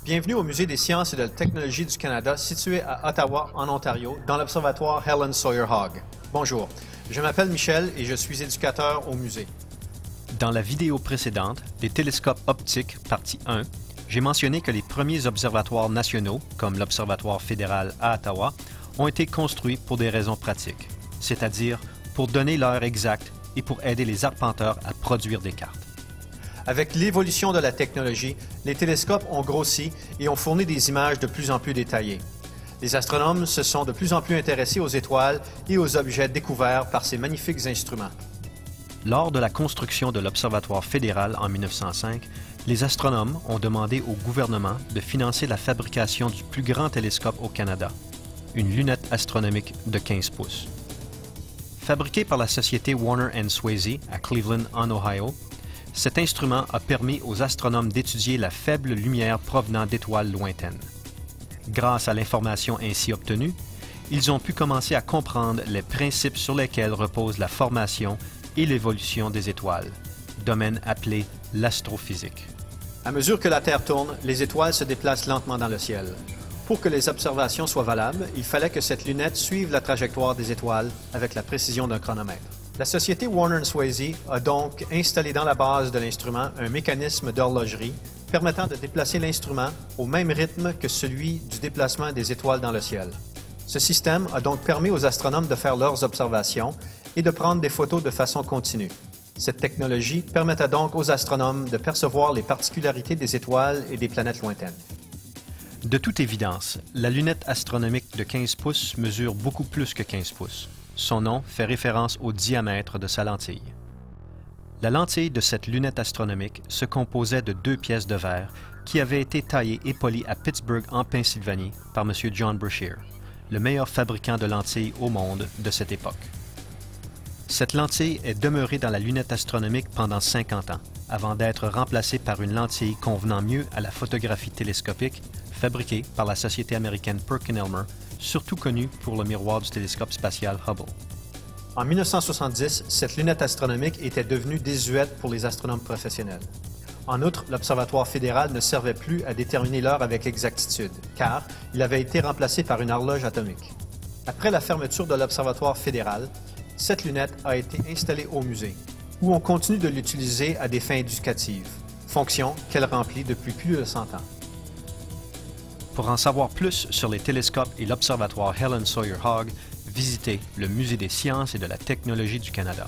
Bienvenue au Musée des sciences et de la technologie du Canada, situé à Ottawa, en Ontario, dans l'Observatoire Helen Sawyer Hogg. Bonjour, je m'appelle Michel et je suis éducateur au musée. Dans la vidéo précédente, les télescopes optiques, partie 1, j'ai mentionné que les premiers observatoires nationaux, comme l'Observatoire fédéral à Ottawa, ont été construits pour des raisons pratiques, c'est-à-dire pour donner l'heure exacte et pour aider les arpenteurs à produire des cartes. Avec l'évolution de la technologie, les télescopes ont grossi et ont fourni des images de plus en plus détaillées. Les astronomes se sont de plus en plus intéressés aux étoiles et aux objets découverts par ces magnifiques instruments. Lors de la construction de l'Observatoire fédéral en 1905, les astronomes ont demandé au gouvernement de financer la fabrication du plus grand télescope au Canada, une lunette astronomique de 15 pouces. Fabriquée par la société Warner & Swasey à Cleveland, en Ohio, cet instrument a permis aux astronomes d'étudier la faible lumière provenant d'étoiles lointaines. Grâce à l'information ainsi obtenue, ils ont pu commencer à comprendre les principes sur lesquels repose la formation et l'évolution des étoiles, domaine appelé l'astrophysique. À mesure que la Terre tourne, les étoiles se déplacent lentement dans le ciel. Pour que les observations soient valables, il fallait que cette lunette suive la trajectoire des étoiles avec la précision d'un chronomètre. La société Warner & Swasey a donc installé dans la base de l'instrument un mécanisme d'horlogerie permettant de déplacer l'instrument au même rythme que celui du déplacement des étoiles dans le ciel. Ce système a donc permis aux astronomes de faire leurs observations et de prendre des photos de façon continue. Cette technologie permettait donc aux astronomes de percevoir les particularités des étoiles et des planètes lointaines. De toute évidence, la lunette astronomique de 15 pouces mesure beaucoup plus que 15 pouces. Son nom fait référence au diamètre de sa lentille. La lentille de cette lunette astronomique se composait de 2 pièces de verre qui avaient été taillées et polies à Pittsburgh, en Pennsylvanie, par M. John Brashear, le meilleur fabricant de lentilles au monde de cette époque. Cette lentille est demeurée dans la lunette astronomique pendant 50 ans, avant d'être remplacée par une lentille convenant mieux à la photographie télescopique, fabriquée par la société américaine Perkin-Elmer, surtout connue pour le miroir du télescope spatial Hubble. En 1970, cette lunette astronomique était devenue désuète pour les astronomes professionnels. En outre, l'Observatoire fédéral ne servait plus à déterminer l'heure avec exactitude, car il avait été remplacé par une horloge atomique. Après la fermeture de l'Observatoire fédéral, cette lunette a été installée au musée, où on continue de l'utiliser à des fins éducatives, fonction qu'elle remplit depuis plus de 100 ans. Pour en savoir plus sur les télescopes et l'Observatoire Helen Sawyer Hogg, visitez le Musée des sciences et de la technologie du Canada.